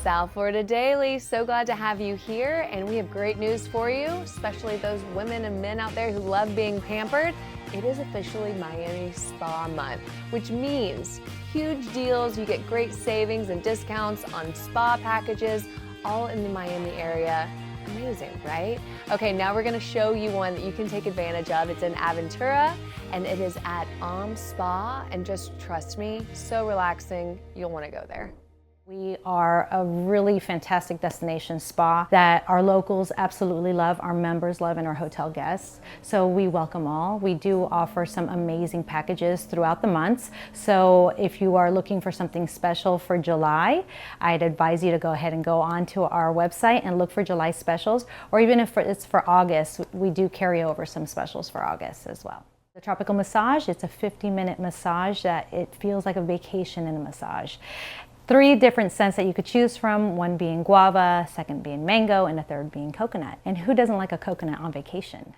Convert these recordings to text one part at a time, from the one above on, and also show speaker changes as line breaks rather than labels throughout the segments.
South Florida Daily. So glad to have you here, and we have great news for you, especially those women and men out there who love being pampered. It is officially Miami Spa Month, which means huge deals. You get great savings and discounts on spa packages, all in the Miami area. Amazing, right? Okay, now we're gonna show you one that you can take advantage of. It's in Aventura, and it is at Spa, and just trust me, so relaxing, you'll wanna go there.
We are a really fantastic destination spa that our locals absolutely love, our members love, and our hotel guests. So we welcome all. We do offer some amazing packages throughout the months. So if you are looking for something special for July, I'd advise you to go ahead and go onto our website and look for July specials, or even if it's for August, we do carry over some specials for August as well. The tropical massage, it's a 50-minute massage that it feels like a vacation in a massage. 3 different scents that you could choose from, one being guava, second being mango, and a third being coconut. And who doesn't like a coconut on vacation?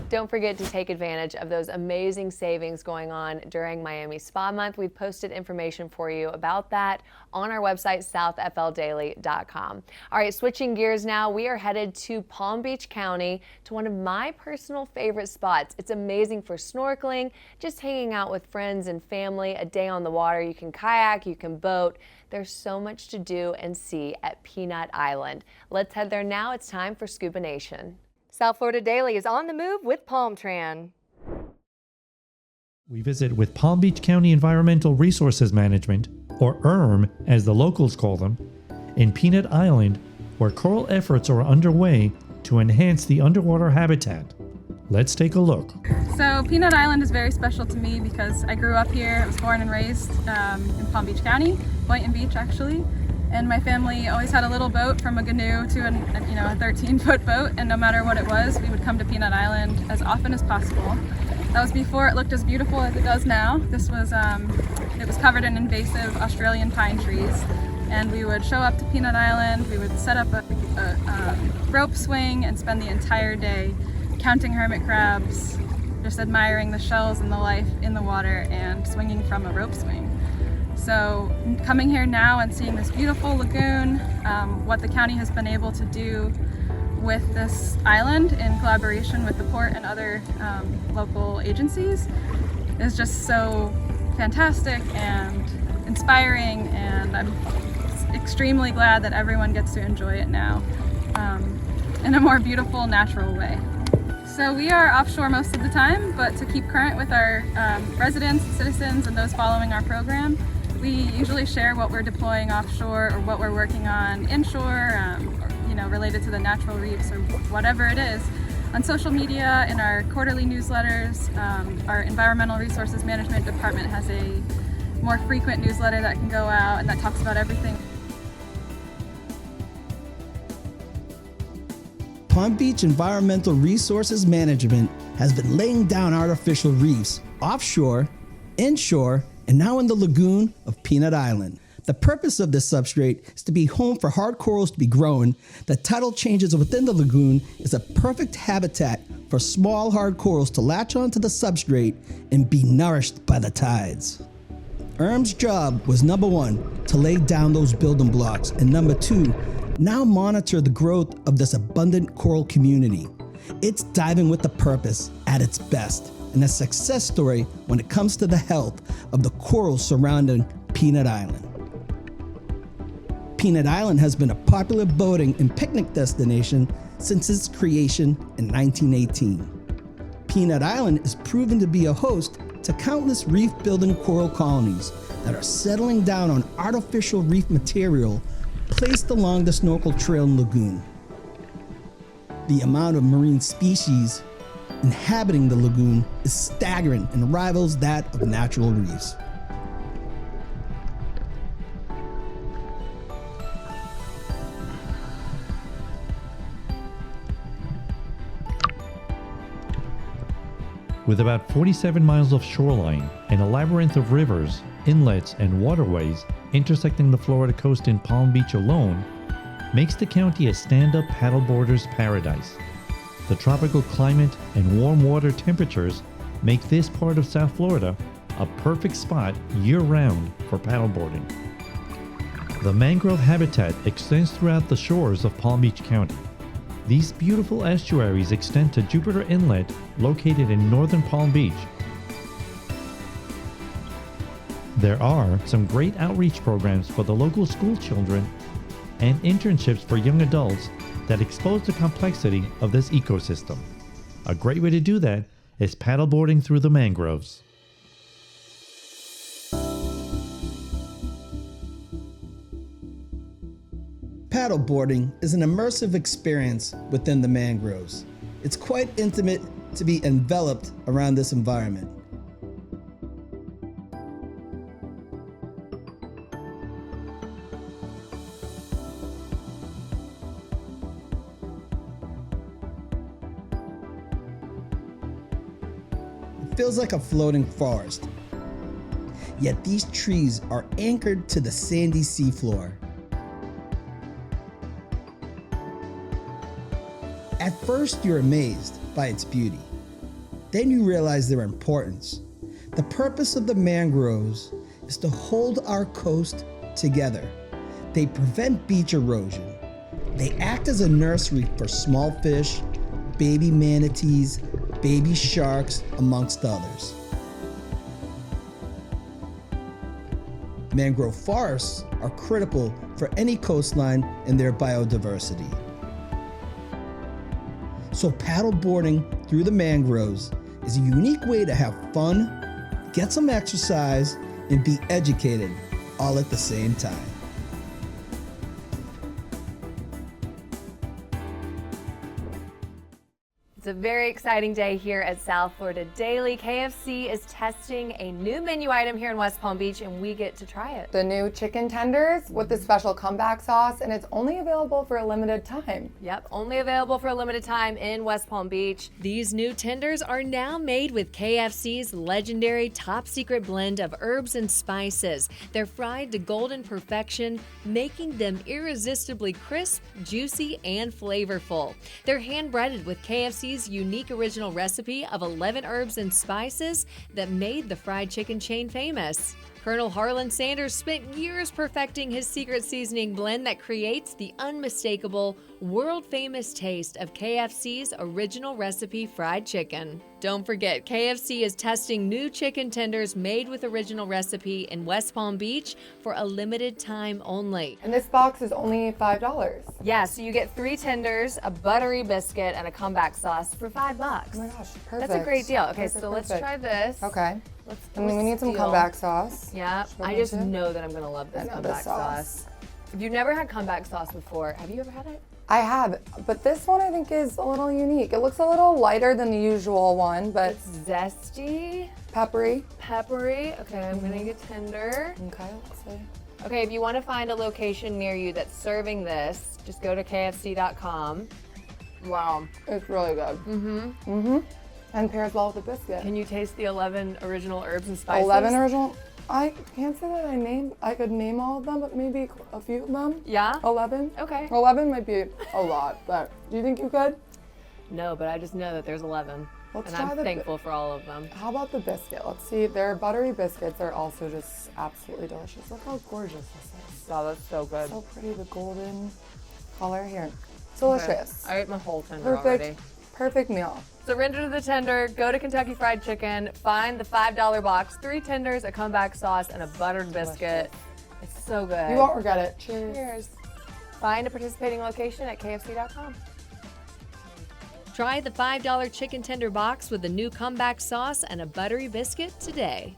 Don't forget to take advantage of those amazing savings going on during Miami Spa Month. We've posted information for you about that on our website, southfldaily.com. All right, switching gears now, we are headed to Palm Beach County to one of my personal favorite spots. It's amazing for snorkeling, just hanging out with friends and family, a day on the water. You can kayak, you can boat. There's so much to do and see at Peanut Island. Let's head there now. It's time for Scuba Nation. South Florida Daily is on the move with Palmtran.
We visit with Palm Beach County Environmental Resources Management, or ERM as the locals call them, in Peanut Island, where coral efforts are underway to enhance the underwater habitat. Let's take a look.
So Peanut Island is very special to me because I grew up here. I was born and raised in Palm Beach County, Boynton Beach actually. And my family always had a little boat, from a canoe to a 13-foot boat, and no matter what it was, we would come to Peanut Island as often as possible. That was before it looked as beautiful as it does now. This was it was covered in invasive Australian pine trees, and we would show up to Peanut Island. We would set up a rope swing and spend the entire day counting hermit crabs, just admiring the shells and the life in the water, and swinging from a rope swing. So coming here now and seeing this beautiful lagoon, what the county has been able to do with this island in collaboration with the port and other local agencies is just so fantastic and inspiring, and I'm extremely glad that everyone gets to enjoy it now in a more beautiful, natural way. So we are offshore most of the time, but to keep current with our residents, citizens, and those following our program, we usually share what we're deploying offshore or what we're working on inshore, related to the natural reefs or whatever it is, on social media, in our quarterly newsletters. Our Environmental Resources Management Department has a more frequent newsletter that can go out and that talks about everything.
Palm Beach Environmental Resources Management has been laying down artificial reefs offshore, inshore, and now in the lagoon of Peanut Island. The purpose of this substrate is to be home for hard corals to be grown. The tidal changes within the lagoon is a perfect habitat for small hard corals to latch onto the substrate and be nourished by the tides. ERM's job was, number 1, to lay down those building blocks, and number 2, now monitor the growth of this abundant coral community. It's diving with a purpose at its best, and a success story when it comes to the health of the corals surrounding Peanut Island. Peanut Island has been a popular boating and picnic destination since its creation in 1918. Peanut Island is proven to be a host to countless reef-building coral colonies that are settling down on artificial reef material placed along the snorkel trail and lagoon. The amount of marine species inhabiting the lagoon is staggering and rivals that of natural reefs.
With about 47 miles of shoreline and a labyrinth of rivers, inlets, and waterways intersecting the Florida coast in Palm Beach alone, makes the county a stand-up paddleboarder's paradise. The tropical climate and warm water temperatures make this part of South Florida a perfect spot year-round for paddleboarding. The mangrove habitat extends throughout the shores of Palm Beach County. These beautiful estuaries extend to Jupiter Inlet, located in northern Palm Beach. There are some great outreach programs for the local school children and internships for young adults that expose the complexity of this ecosystem. A great way to do that is paddleboarding through the mangroves.
Paddleboarding is an immersive experience within the mangroves. It's quite intimate to be enveloped around this environment. It feels like a floating forest. Yet these trees are anchored to the sandy seafloor. At first, you're amazed by its beauty. Then you realize their importance. The purpose of the mangroves is to hold our coast together. They prevent beach erosion. They act as a nursery for small fish, baby manatees, baby sharks, amongst others. Mangrove forests are critical for any coastline and their biodiversity. So paddleboarding through the mangroves is a unique way to have fun, get some exercise, and be educated all at the same time.
It's a very exciting day here at South Florida Daily. KFC is testing a new menu item here in West Palm Beach, and we get to try it.
The new chicken tenders with the special comeback sauce, and it's only available for a limited time.
Yep, only available for a limited time in West Palm Beach. These new tenders are now made with KFC's legendary top secret blend of herbs and spices. They're fried to golden perfection, making them irresistibly crisp, juicy, and flavorful. They're hand-breaded with KFC's unique original recipe of 11 herbs and spices that made the fried chicken chain famous. Colonel Harlan Sanders spent years perfecting his secret seasoning blend that creates the unmistakable, world-famous taste of KFC's original recipe fried chicken. Don't forget, KFC is testing new chicken tenders made with original recipe in West Palm Beach for a limited time only.
And this box is only $5.
Yeah, so you get 3 tenders, a buttery biscuit, and a comeback sauce for $5.
Oh my gosh, perfect.
That's a great deal. Okay,
Perfect,
so let's
perfect.
try this.
Okay. And then we need some
steal.
comeback sauce.
Yeah,
Should we
I just
do it?
know that I'm gonna love this
I know
comeback
this sauce.
sauce. If you've never had comeback sauce before, have you ever had it?
I have, but this one I think is a little unique. It looks a little lighter than the usual one, but
It's zesty,
peppery.
peppery. Okay, I'm gonna get tender.
Okay, let's see.
Okay, if you want to find a location near you that's serving this, just go to KFC.com.
Wow, it's really good. And pairs well with the biscuit.
Can you taste the 11 original herbs and spices?
11 original. I can't say that I could name all of them, but maybe a few of them.
Yeah?
11.
Okay.
11 might be a lot, but do you think you could?
No, but I just know that there's 11.
Let's
and
try
I'm
the
thankful for all of them.
How about the biscuit? Let's see. Their buttery biscuits are also just absolutely delicious. Look how gorgeous this is.
Wow, that's so good.
So pretty, the golden color here. Delicious.
I ate my whole tender already.
Perfect. Perfect meal.
Surrender to the tender, go to Kentucky Fried Chicken, find the $5 box, 3 tenders, a comeback sauce, and a buttered biscuit. It's so good.
You won't regret it. Cheers.
Cheers. Find a participating location at KFC.com. Try the $5 chicken tender box with a new comeback sauce and a buttery biscuit today.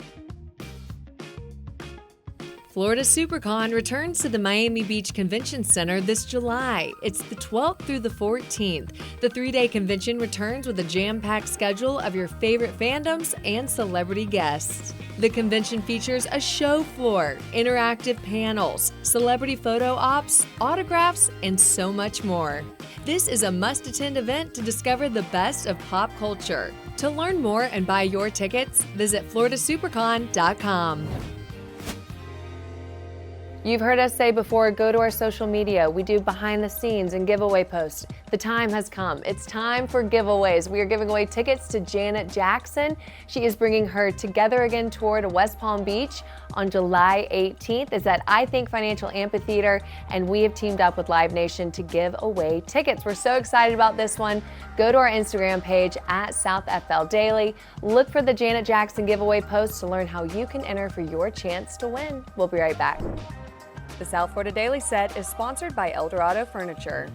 Florida SuperCon returns to the Miami Beach Convention Center this July. It's the 12th through the 14th. The 3-day convention returns with a jam-packed schedule of your favorite fandoms and celebrity guests. The convention features a show floor, interactive panels, celebrity photo ops, autographs, and so much more. This is a must-attend event to discover the best of pop culture. To learn more and buy your tickets, visit FloridaSuperCon.com. You've heard us say before, go to our social media. We do behind the scenes and giveaway posts. The time has come. It's time for giveaways. We are giving away tickets to Janet Jackson. She is bringing her Together Again tour to West Palm Beach on July 18th. It's at I Think Financial Amphitheater, and we have teamed up with Live Nation to give away tickets. We're so excited about this one. Go to our Instagram page at South FL Daily. Look for the Janet Jackson giveaway post to learn how you can enter for your chance to win. We'll be right back. The South Florida Daily set is sponsored by Eldorado Furniture.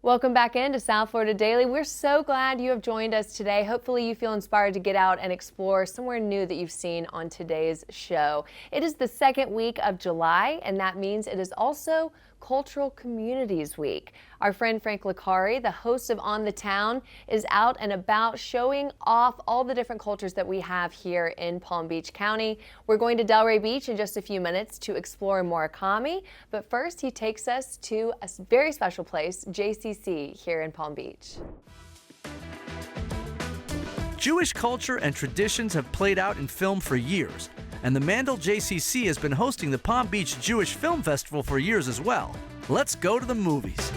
Welcome back into South Florida Daily. We're so glad you have joined us today. Hopefully you feel inspired to get out and explore somewhere new that you've seen on today's show. It is the second week of July, and that means it is also Cultural Communities Week. Our friend Frank Licari, the host of On the Town, is out and about showing off all the different cultures that we have here in Palm Beach County. We're going to Delray Beach in just a few minutes to explore Murakami, but first he takes us to a very special place, JCC, here in Palm Beach.
Jewish culture and traditions have played out in film for years, and the Mandel JCC has been hosting the Palm Beach Jewish Film Festival for years as well. Let's go to the movies.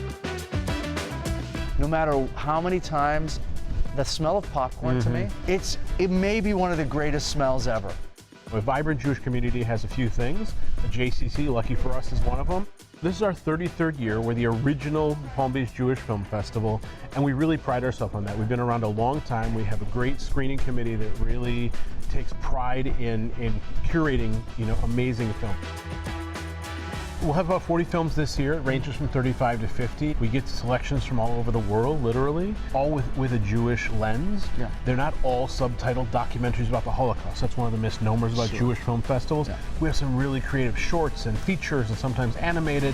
No matter how many times, the smell of popcorn to me, it may be one of the greatest smells ever.
A vibrant Jewish community has a few things. The JCC, lucky for us, is one of them. This is our 33rd year. We're the original Palm Beach Jewish Film Festival, and we really pride ourselves on that. We've been around a long time. We have a great screening committee that really takes pride in curating, amazing film. We'll have about 40 films this year. It ranges from 35 to 50. We get selections from all over the world, literally, all with a Jewish lens.
Yeah.
They're not all subtitled documentaries about the Holocaust. That's one of the misnomers about Jewish film festivals.
Yeah.
We have some really creative shorts and features and sometimes animated.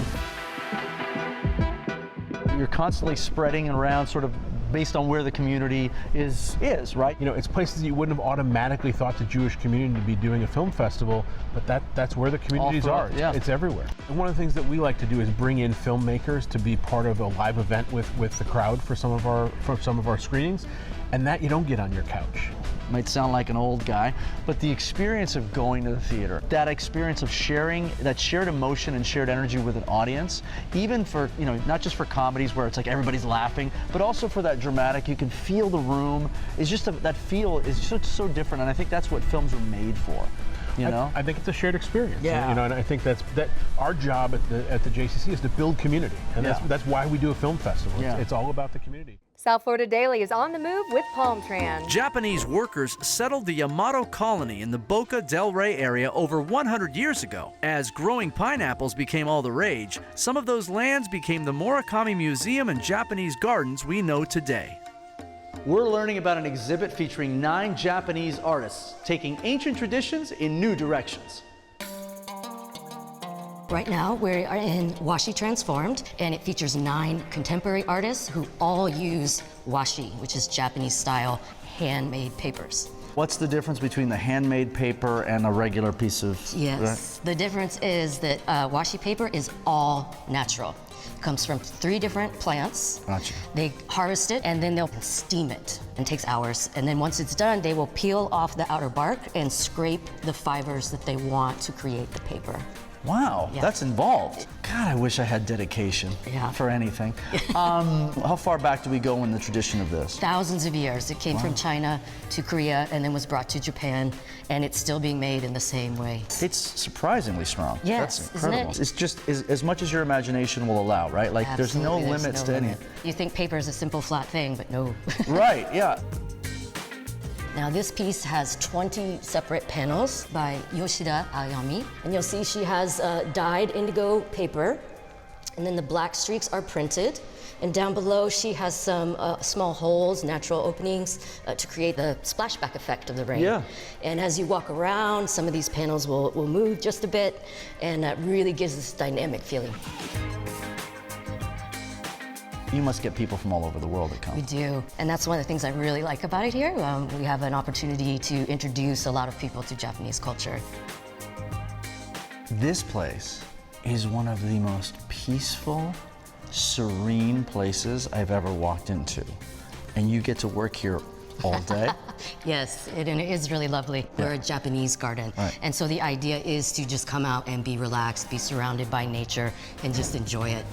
You're constantly spreading around sort of based on where the community is, right?
It's places that you wouldn't have automatically thought the Jewish community to be doing a film festival, but that's where the communities are.
Yeah.
It's everywhere. And one of the things that we like to do is bring in filmmakers to be part of a live event with the crowd for some of our screenings, and that you don't get on your couch.
Might sound like an old guy, but the experience of going to the theater, that experience of sharing, that shared emotion and shared energy with an audience, even for, not just for comedies where it's like everybody's laughing, but also for that dramatic, you can feel the room, it's just that feel is so different, and I think that's what films are made for.
I think it's a shared experience.
Yeah.
And I think that our job at the JCC is to build community, and that's why we do a film festival.
Yeah.
It's all about the community.
South Florida Daily is on the move with Palm Tran.
Japanese workers settled the Yamato colony in the Boca del Rey area over 100 years ago. As growing pineapples became all the rage, some of those lands became the Murakami Museum and Japanese gardens we know today.
We're learning about an exhibit featuring 9 Japanese artists taking ancient traditions in new directions.
Right now, we are in Washi Transformed, and it features 9 contemporary artists who all use washi, which is Japanese-style handmade papers.
What's the difference between the handmade paper and a regular piece of...
Yes, the difference is that washi paper is all natural. It comes from 3 different plants.
Gotcha.
They harvest it, and then they'll steam it. It takes hours, and then once it's done, they will peel off the outer bark and scrape the fibers that they want to create the paper.
Wow,
Yeah.
that's involved. God, I wish I had dedication for anything. How far back do we go in the tradition of this?
Thousands of years. It came from China to Korea and then was brought to Japan, and it's still being made in the same way.
It's surprisingly strong.
Yes,
That's
isn't
incredible.
it?
It's just as much as your imagination will allow, right? Like there's no
Absolutely,
limits to any.
limit. You think paper is a simple flat thing, but no.
Right, yeah.
Now this piece has 20 separate panels by Yoshida Ayami. And you'll see she has dyed indigo paper. And then the black streaks are printed. And down below she has some small holes, natural openings, to create the splashback effect of the rain.
Yeah.
And as you walk around, some of these panels will move just a bit, and that really gives this dynamic feeling.
You must get people from all over the world that come.
We do, and that's one of the things I really like about it here. We have an opportunity to introduce a lot of people to Japanese culture.
This place is one of the most peaceful, serene places I've ever walked into. And you get to work here all day?
Yes, it is really lovely. We're a Japanese garden.
Right.
And so the idea is to just come out and be relaxed, be surrounded by nature, and just enjoy it.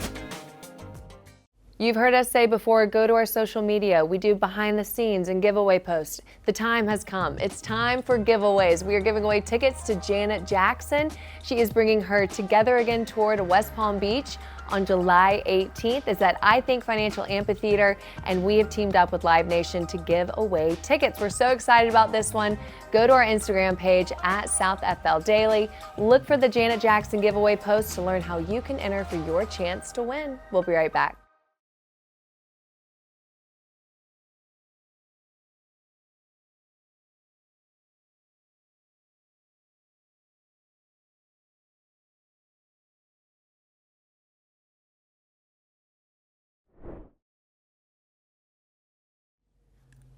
You've heard us say before, go to our social media. We do behind the scenes and giveaway posts. The time has come. It's time for giveaways. We are giving away tickets to Janet Jackson. She is bringing her Together Again tour to West Palm Beach on July 18th. It's at I Think Financial Amphitheater, and we have teamed up with Live Nation to give away tickets. We're so excited about this one. Go to our Instagram page at South FL Daily. Look for the Janet Jackson giveaway post to learn how you can enter for your chance to win. We'll be right back.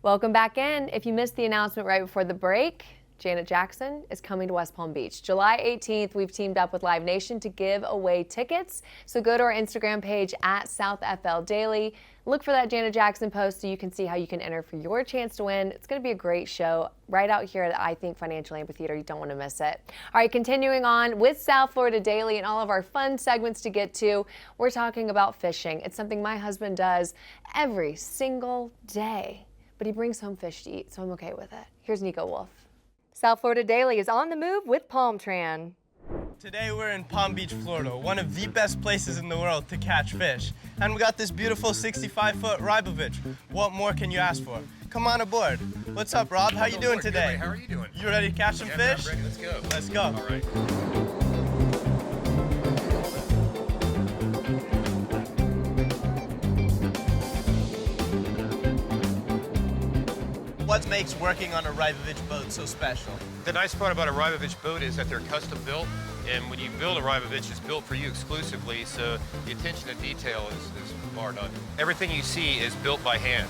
Welcome back in. If you missed the announcement right before the break, Janet Jackson is coming to West Palm Beach. July 18th, we've teamed up with Live Nation to give away tickets. So go to our Instagram page at South FL Daily. Look for that Janet Jackson post so you can see how you can enter for your chance to win. It's going to be a great show right out here at I Think Financial Amphitheater. You don't want to miss it. All right, continuing on with South Florida Daily and all of our fun segments to get to, we're talking about fishing. It's something my husband does every single day, but he brings home fish to eat, so I'm okay with it. Here's Nico Wolf. South Florida Daily is on the move with Palm Tran.
Today we're in Palm Beach, Florida, one of the best places in the world to catch fish. And we got this beautiful 65-foot Rybovich. What more can you ask for? Come on aboard. What's up, Rob? How you doing today?
Good, how are you doing?
You ready to catch some fish?
I'm ready. Let's go.
Let's go.
All right.
What makes working on a Rybovich boat so special?
The nice part about a Rybovich boat is that they're custom built, and when you build a Rybovich, it's built for you exclusively, so the attention to detail is bar none. Everything you see is built by hand.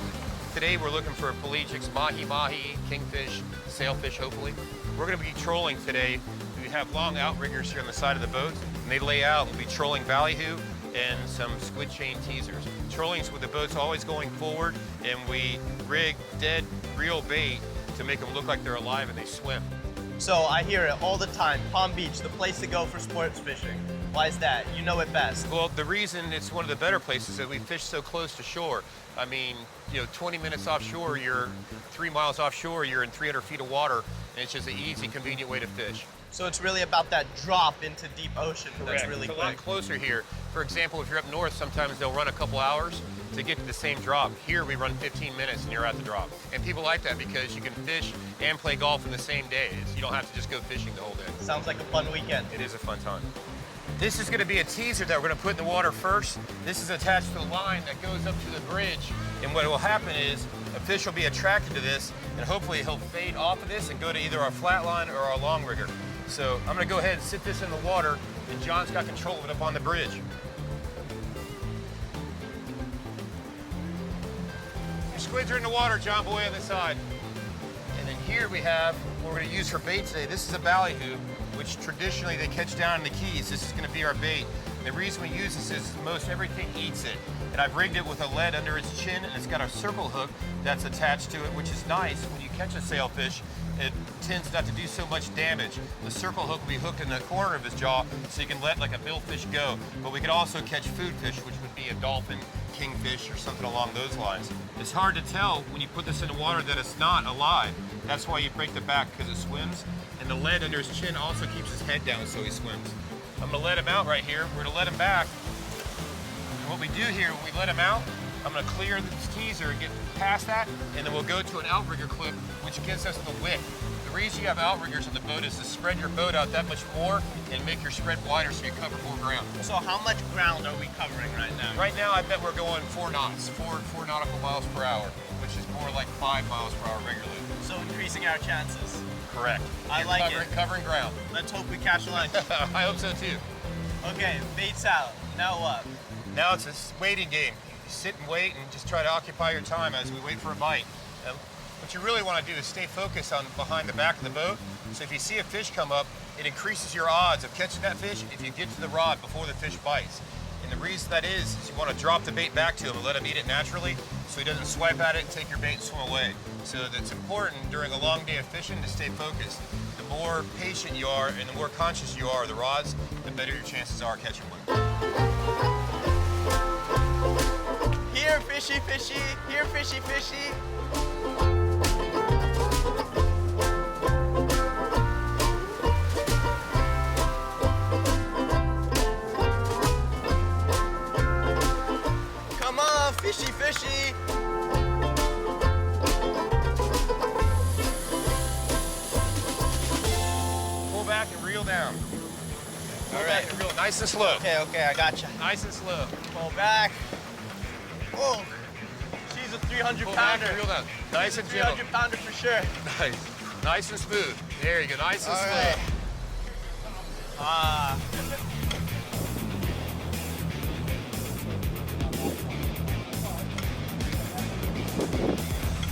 Today we're looking for pelagics, mahi-mahi, kingfish, sailfish hopefully. We're going to be trolling today. We have long outriggers here on the side of the boat, and they lay out. We'll be trolling ballyhoo and some squid chain teasers. Trolling's with the boats always going forward, and we rig dead real bait to make them look like they're alive and they swim.
So I hear it all the time, Palm Beach, the place to go for sports fishing. Why is that? You know it best.
Well, the reason it's one of the better places is that we fish so close to shore. I mean, 20 minutes offshore, you're 3 miles offshore, you're in 300 feet of water, and it's just an easy, convenient way to fish.
So it's really about that drop into deep ocean.
Correct.
That's really
it's a
quick.
lot closer here. For example, if you're up north, sometimes they'll run a couple hours to get to the same drop. Here we run 15 minutes and you're at the drop. And people like that because you can fish and play golf in the same day. You don't have to just go fishing the whole day.
Sounds like a fun weekend.
It is a fun time. This is going to be a teaser that we're going to put in the water first. This is attached to a line that goes up to the bridge. And what will happen is a fish will be attracted to this, and hopefully he'll fade off of this and go to either our flat line or our long rigger. So I'm going to go ahead and sit this in the water, and John's got control of it up on the bridge. Your squids are in the water, John Boy, on this side. And then here we have what we're going to use for bait today. This is a ballyhoo, which traditionally they catch down in the Keys. This is going to be our bait. And the reason we use this is most everything eats it. And I've rigged it with a lead under its chin, and it's got a circle hook that's attached to it, which is nice. When you catch a sailfish, it tends not to do so much damage. The circle hook will be hooked in the corner of his jaw, so you can let like a billfish go. But we could also catch food fish, which would be a dolphin, kingfish, or something along those lines. It's hard to tell when you put this in the water that it's not alive. That's why you break the back, because it swims. And the lead under his chin also keeps his head down so he swims. I'm gonna let him out right here. We're gonna let him back. And what we do here, when we let him out, I'm gonna clear this teaser and get past that, and then we'll go to an outrigger clip, which gives us the wick. The reason you have outriggers on the boat is to spread your boat out that much more and make your spread wider so you cover more ground.
So how much ground are we covering right now?
Right now, I bet we're going 4 knots, 4 nautical miles per hour, which is more like 5 miles per hour regularly.
So increasing our chances.
Correct.
I like it.
Covering ground.
Let's hope we catch lunch.
I hope so too.
Okay, bait's out. Now what?
Now it's a waiting game. You sit and wait and just try to occupy your time as we wait for a bite. What you really want to do is stay focused on behind the back of the boat. So if you see a fish come up, it increases your odds of catching that fish if you get to the rod before the fish bites. And the reason that is you want to drop the bait back to him and let him eat it naturally so he doesn't swipe at it and take your bait and swim away. So that's important during a long day of fishing to stay focused. The more patient you are and the more conscious you are of the rods, the better your chances are catching one.
Here, fishy, fishy. Here, fishy, fishy. Come on, fishy, fishy.
Pull back and reel down.
All right.
Reel nice and slow.
Okay, I gotcha.
Nice and slow.
Pull back. Oh, she's a 300
Pull
pounder.
back and reel down. Nice and gentle.
300 pounder for sure.
Nice. Nice and smooth. There you go. Nice and
All
slow.
right. Ah.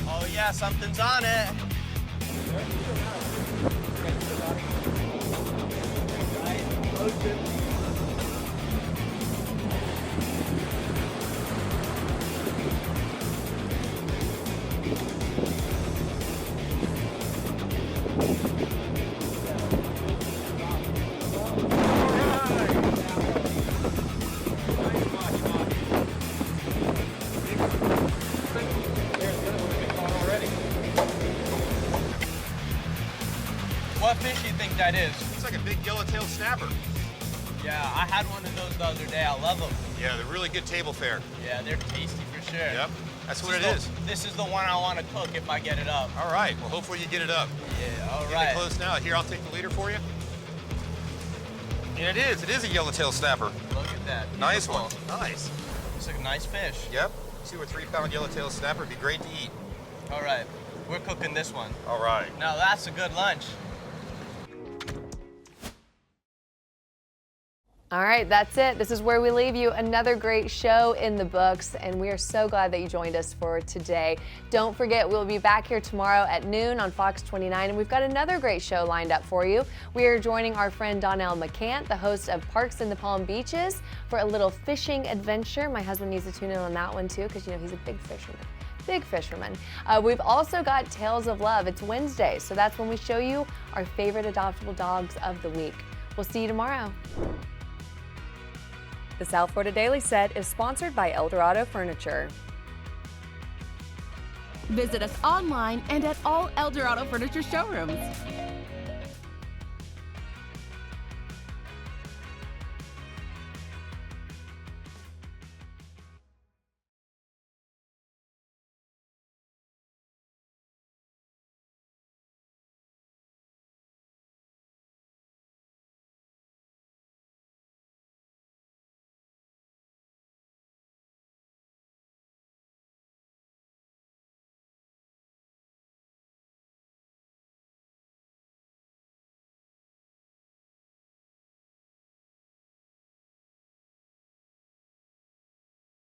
Oh yeah, something's on it. What fish do you think that is?
It's like a big yellowtail snapper.
Yeah, I had one of those the other day. I love them.
Yeah, they're really good table fare.
Yeah, they're tasty for sure.
Yep. That's what it is.
This is the one I want to cook if I get it up.
All right. Well, hopefully you get it up.
Yeah, all
Get
right.
it close now. Here, I'll take the leader for you. And it is a yellowtail snapper.
Look at that.
Nice
Beautiful.
one. Nice.
It's a nice fish.
Yep. 2 or 3 pound yellowtail snapper would be great to eat.
All right. We're cooking this one.
All right.
Now that's a good lunch.
All right, that's it. This is where we leave you. Another great show in the books, and we are so glad that you joined us for today. Don't forget, we'll be back here tomorrow at noon on Fox 29, and we've got another great show lined up for you. We are joining our friend Donnell McCant, the host of Parks in the Palm Beaches, for a little fishing adventure. My husband needs to tune in on that one too, because you know he's a big fisherman. Big fisherman. We've also got Tales of Love. It's Wednesday, so that's when we show you our favorite adoptable dogs of the week. We'll see you tomorrow. The South Florida Daily Set is sponsored by Eldorado Furniture.
Visit us online and at all Eldorado Furniture showrooms.